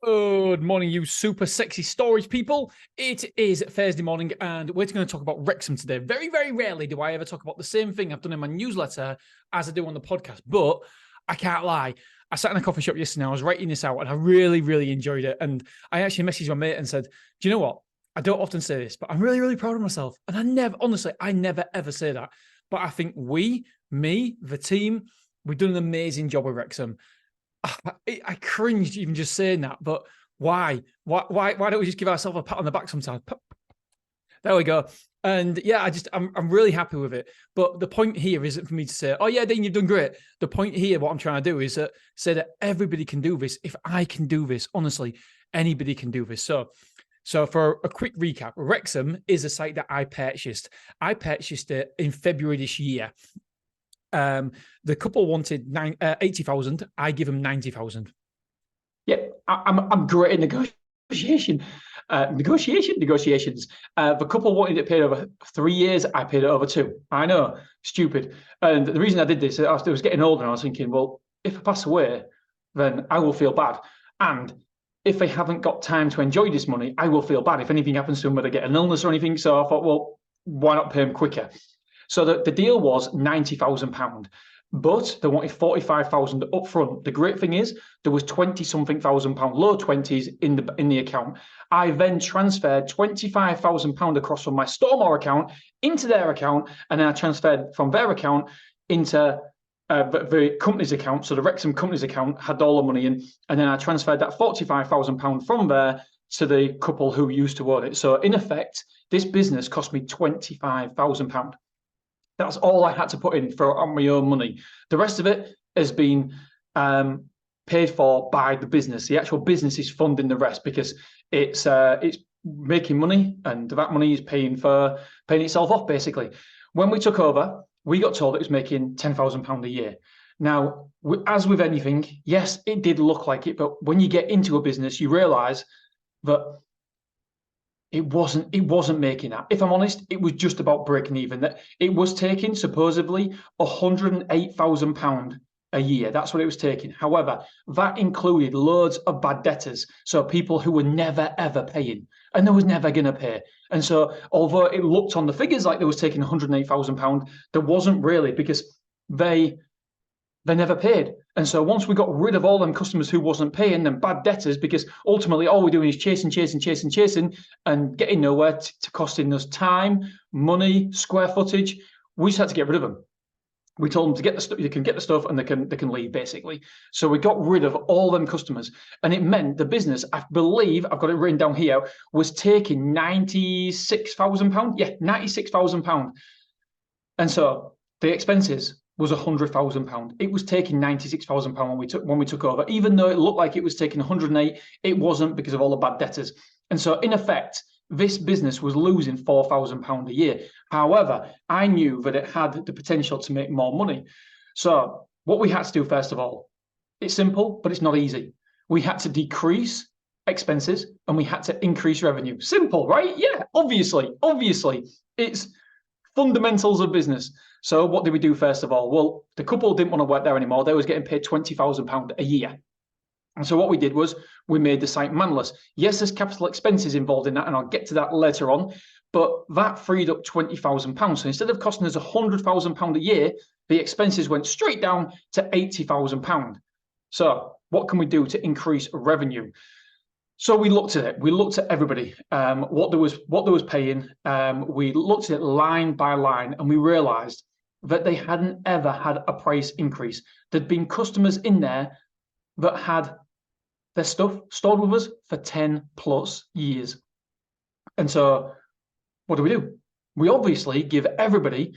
Good morning, you super sexy storage people. It is Thursday morning, and we're going to talk about Wrexham today. Very, very rarely do I ever talk about the same thing I've done in my newsletter as I do on the podcast, but I can't lie. I sat in a coffee shop yesterday, I was writing this out, and I really, really enjoyed it. And I actually messaged my mate and said, do you know what? I don't often say this, but I'm really, really proud of myself. And I never, ever say that. But I think me, the team, we've done an amazing job with Wrexham. I cringed even just saying that, but why? Why don't we just give ourselves a pat on the back sometimes? There we go. And yeah, I'm really happy with it. But the point here isn't for me to say, oh yeah, Dean, you've done great. The point here, what I'm trying to do is say that everybody can do this. If I can do this, honestly, anybody can do this. So for a quick recap, Wrexham is a site that I purchased. I purchased it in February this year. The couple wanted 80,000. I give them 90,000. Yeah, I'm great in negotiations. The couple wanted it paid over 3 years. I paid it over 2. I know, stupid. And the reason I did this, I was getting older, and I was thinking, well, if I pass away, then I will feel bad. And if they haven't got time to enjoy this money, I will feel bad if anything happens to them, whether they get an illness or anything. So I thought, well, why not pay them quicker? So the deal was £90,000, but they wanted 45,000 up front. The great thing is there was 20-something thousand pound, low 20s in the account. I then transferred £25,000 across from my Stormore account into their account, and then I transferred from their account into the company's account. So the Wrexham company's account had all the money in, and then I transferred that £45,000 from there to the couple who used to own it. So in effect, this business cost me £25,000. That's all I had to put in on my own money. The rest of it has been paid for by the business. The actual business is funding the rest because it's making money, and that money is paying itself off, basically. When we took over, we got told it was making £10,000 a year. Now, as with anything, yes, it did look like it, but when you get into a business, you realise that it wasn't making that. If I'm honest, it was just about breaking even. That it was taking supposedly £108,000 a year. That's what it was taking. However, that included loads of bad debtors. So people who were never, ever paying, and they was never going to pay. And so although it looked on the figures like they was taking £108,000, there wasn't really, because they never paid. And so once we got rid of all them customers who wasn't paying, them bad debtors, because ultimately all we're doing is chasing, and getting nowhere, to costing us time, money, square footage, we just had to get rid of them. We told them to get the stuff, you can get the stuff, and they can leave, basically. So we got rid of all them customers, and it meant the business, I believe, I've got it written down here, was taking £96,000. Yeah, £96,000. And so the expenses was £100,000. It was taking £96,000 when we took over. Even though it looked like it was taking 108, it wasn't, because of all the bad debtors. And so in effect, this business was losing £4,000 a year. However, I knew that it had the potential to make more money. So what we had to do, first of all, it's simple, but it's not easy. We had to decrease expenses and we had to increase revenue. Simple, right? Yeah, obviously. It's fundamentals of business. So what did we do first of all? Well, the couple didn't want to work there anymore. They was getting paid £20,000 a year. And so what we did was we made the site manless. Yes, there's capital expenses involved in that, and I'll get to that later on, but that freed up £20,000. So instead of costing us £100,000 a year, the expenses went straight down to £80,000. So what can we do to increase revenue? So we looked at it. We looked at everybody, what there was paying. We looked at it line by line, and we realised that they hadn't ever had a price increase. There'd been customers in there that had their stuff stored with us for 10+ years. And so what do? We obviously give every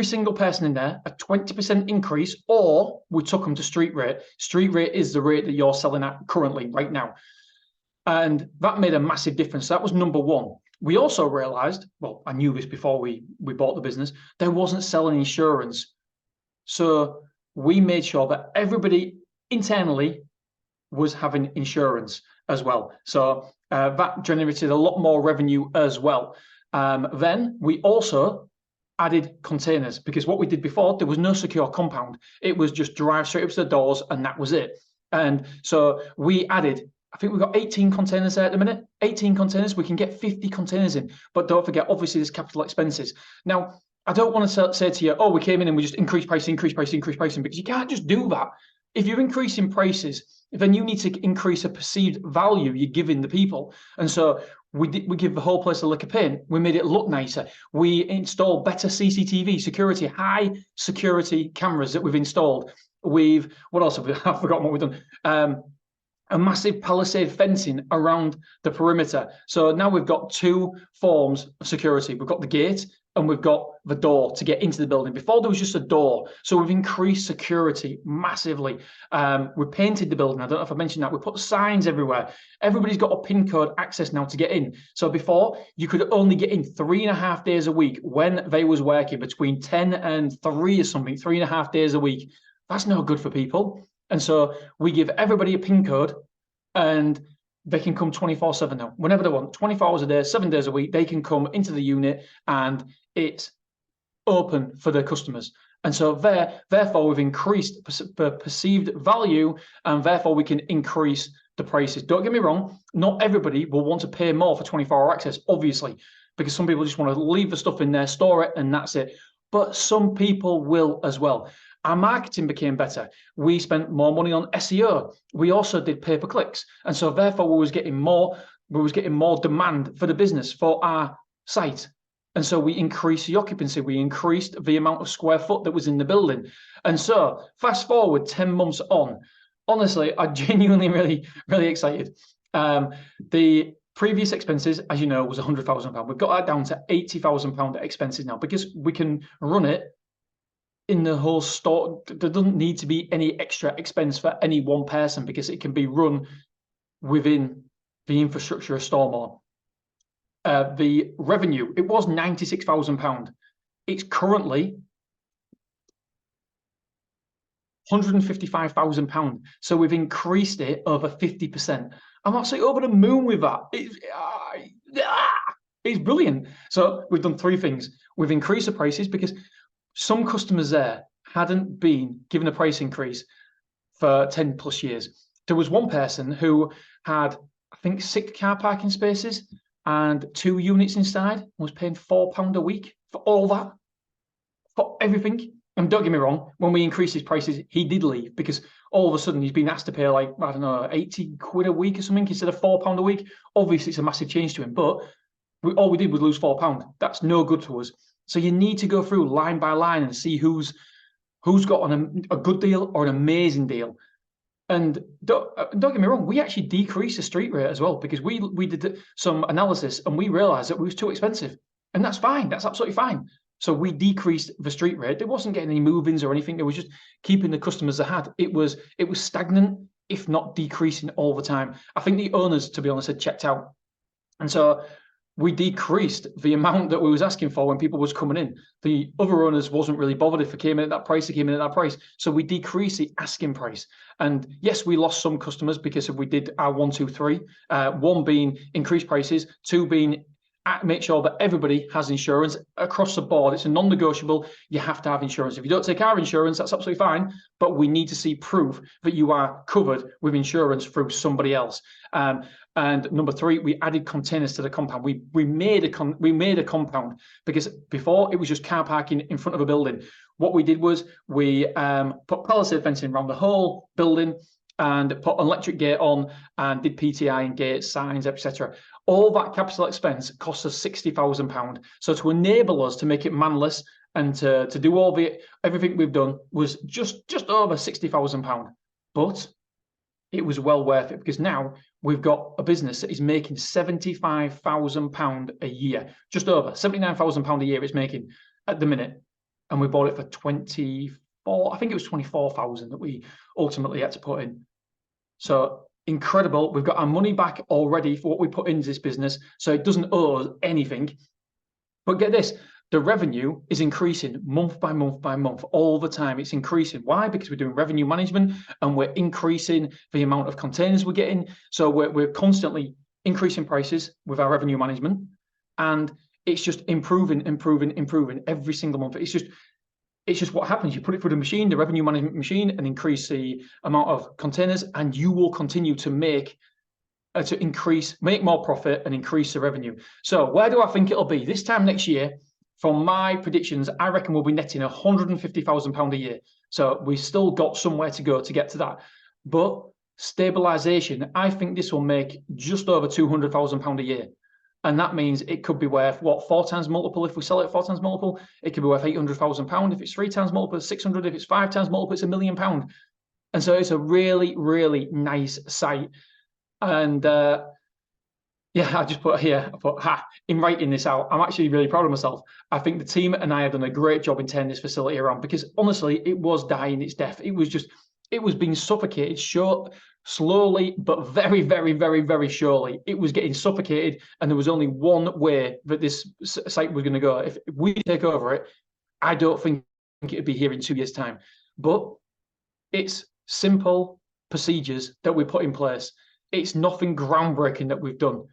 single person in there, a 20% increase, or we took them to street rate. Street rate is the rate that you're selling at currently, right now. And that made a massive difference. That was number one. We also realized, well, I knew this before we bought the business, they wasn't selling insurance. So we made sure that everybody internally was having insurance as well. So that generated a lot more revenue as well. Then we also added containers, because what we did before, there was no secure compound. It was just drive straight up to the doors and that was it. And so we added I think we've got 18 containers there at the minute. 18 containers. We can get 50 containers in. But don't forget, obviously, there's capital expenses. Now, I don't want to say to you, oh, we came in and we just increase pricing, because you can't just do that. If you're increasing prices, then you need to increase a perceived value you're giving the people. And so we give the whole place a lick of paint. We made it look nicer. We installed better CCTV security, high security cameras that we've installed. What else have we? I've forgotten what we've done. A massive palisade fencing around the perimeter. So now we've got two forms of security. We've got the gate and we've got the door to get into the building. Before there was just a door. So we've increased security massively. We painted the building. I don't know if I mentioned that. We put signs everywhere. Everybody's got a PIN code access now to get in. So before, you could only get in 3.5 days a week when they was working between 10 and 3 or something, 3.5 days a week. That's no good for people. And so we give everybody a PIN code and they can come 24/7 now, whenever they want, 24 hours a day, 7 days a week, they can come into the unit and it's open for their customers. And so therefore we've increased the perceived value and therefore we can increase the prices. Don't get me wrong, not everybody will want to pay more for 24-hour access, obviously, because some people just want to leave the stuff in there, store it, and that's it. But some people will as well. Our marketing became better. We spent more money on SEO. We also did pay-per-clicks. And so therefore we was getting more demand for the business, for our site. And so we increased the occupancy. We increased the amount of square foot that was in the building. And so fast forward 10 months on, honestly, I'm genuinely really excited. The previous expenses, as you know, was £100,000. We've got that down to £80,000 expenses now because we can run it in the whole store. There doesn't need to be any extra expense for any one person because it can be run within the infrastructure of Stormore. The revenue, it was £96,000. It's currently £155,000. So we've increased it over 50%. I'm absolutely over the moon with that. It's brilliant. So we've done 3 things. We've increased the prices because some customers there hadn't been given a price increase for 10 plus years. There was one person who had, I think, 6 car parking spaces and 2 units inside and was paying £4 a week for all that, for everything. And don't get me wrong, when we increased his prices, he did leave because all of a sudden he's been asked to pay like, I don't know, 80 quid a week or something instead of £4 a week. Obviously, it's a massive change to him, but all we did was lose £4. That's no good to us. So you need to go through line by line and see who's got on a good deal or an amazing deal. And don't get me wrong, we actually decreased the street rate as well because we did some analysis and we realized that it was too expensive. And that's fine. That's absolutely fine. So we decreased the street rate. It wasn't getting any move-ins or anything. It was just keeping the customers they had. It was stagnant, if not decreasing all the time. I think the owners, to be honest, had checked out. And so we decreased the amount that we was asking for when people was coming in. The other owners wasn't really bothered if it came in at that price, it came in at that price. So we decreased the asking price. And yes, we lost some customers because we did our 1, 2, 3. 1 being increased prices, 2 being make sure that everybody has insurance across the board. It's a non-negotiable. You have to have insurance. If you don't take our insurance, that's absolutely fine. But we need to see proof that you are covered with insurance through somebody else. And number 3, we added containers to the compound. We made a compound because before it was just car parking in front of a building. What we did was we put palisade fencing around the whole building and put an electric gate on and did PTI and gates, signs, etc. All that capital expense cost us £60,000. So to enable us to make it manless and to do everything we've done was just over £60,000. But it was well worth it because now we've got a business that is making £75,000 a year, just over £79,000 a year it's making at the minute. And we bought it for 24, I think it was 24,000 that we ultimately had to put in. So incredible. We've got our money back already for what we put into this business. So it doesn't owe us anything. But get this, the revenue is increasing month by month by month all the time. It's increasing. Why? Because we're doing revenue management and we're increasing the amount of containers we're getting. So we're constantly increasing prices with our revenue management. And it's just improving every single month. It's just what happens. You put it through the machine, the revenue management machine, and increase the amount of containers, and you will continue to make to make more profit and increase the revenue. So where do I think it'll be? This time next year, from my predictions, I reckon we'll be netting £150,000 a year. So we've still got somewhere to go to get to that. But stabilization, I think this will make just over £200,000 a year. And that means it could be worth, 4 times multiple? If we sell it 4 times multiple, it could be worth £800,000. If it's 3 times multiple, it's 600. If it's 5 times multiple, it's £1 million. And so it's a really, really nice site. And I just put here, in writing this out, I'm actually really proud of myself. I think the team and I have done a great job in turning this facility around, because honestly, it was dying its death. It was being suffocated slowly, but very, very, very, very surely. It was getting suffocated, and there was only one way that this site was going to go. If we take over it, I don't think it'd be here in 2 years' time. But it's simple procedures that we put in place. It's nothing groundbreaking that we've done.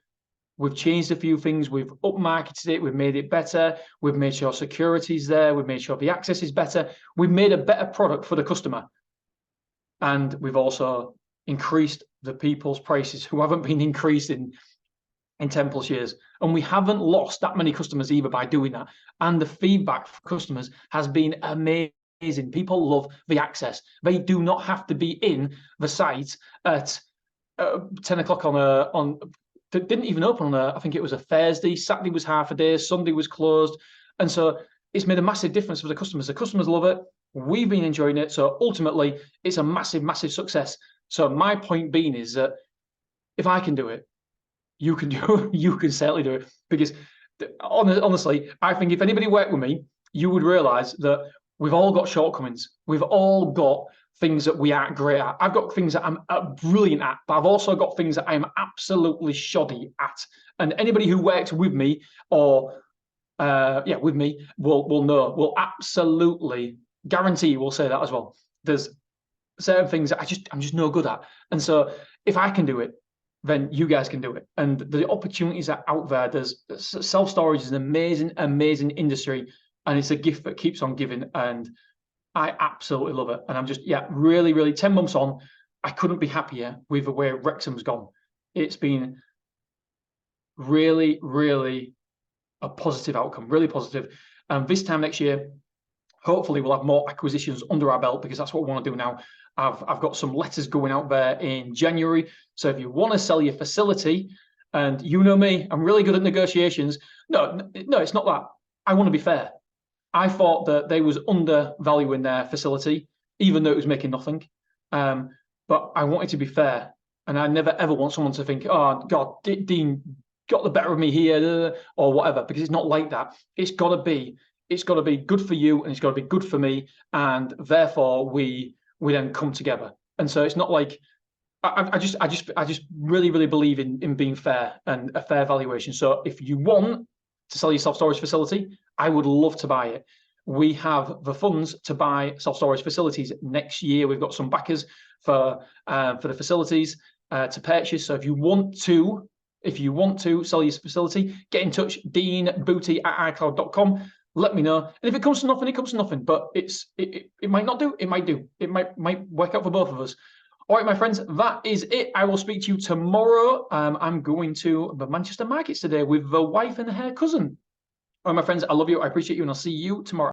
We've changed a few things. We've upmarketed it. We've made it better. We've made sure security's there. We've made sure the access is better. We've made a better product for the customer. And we've also increased the people's prices who haven't been increased in 10 plus years. And we haven't lost that many customers either by doing that. And the feedback from customers has been amazing. People love the access. They do not have to be in the site at 10 o'clock on didn't even open on I think it was a Thursday. Saturday was half a day. Sunday was closed. And so it's made a massive difference for the customers. The customers love it. We've been enjoying it. So ultimately, it's a massive, massive success. So my point being is that if I can do it, you can do it. You can certainly do it. Because honestly, I think if anybody worked with me, you would realize that we've all got shortcomings. We've all got things that we aren't great at. I've got things that I'm brilliant at, but I've also got things that I'm absolutely shoddy at. And anybody who works with me or with me will know, will absolutely guarantee will say that as well. There's certain things that I'm just no good at. And so if I can do it, then you guys can do it. And the opportunities are out there. There's self-storage is an amazing, amazing industry, and it's a gift that keeps on giving. And I absolutely love it. And I'm just, really, really 10 months on, I couldn't be happier with the way Wrexham's gone. It's been really, really a positive outcome, really positive. And this time next year, hopefully we'll have more acquisitions under our belt, because that's what we want to do now. I've got some letters going out there in January. So if you want to sell your facility, and you know me, I'm really good at negotiations. No, it's not that. I want to be fair. I thought that they was undervaluing their facility, even though it was making nothing. But I wanted to be fair. And I never, ever want someone to think, oh, God, Dean got the better of me here, or whatever, because it's not like that. It's got to be good for you, and it's got to be good for me. And therefore, we then come together. And so it's not like, I just really, really believe in being fair and a fair valuation. So if you want to sell your self-storage facility, I would love to buy it. We have the funds to buy self-storage facilities next year. We've got some backers for the facilities to purchase. So if you want to sell your facility, get in touch, deanbooty@icloud.com. Let me know. And if it comes to nothing, it comes to nothing. But it might not do. It might do. It might work out for both of us. All right, my friends, that is it. I will speak to you tomorrow. I'm going to the Manchester markets today with the wife and her cousin. All right, my friends, I love you. I appreciate you, and I'll see you tomorrow.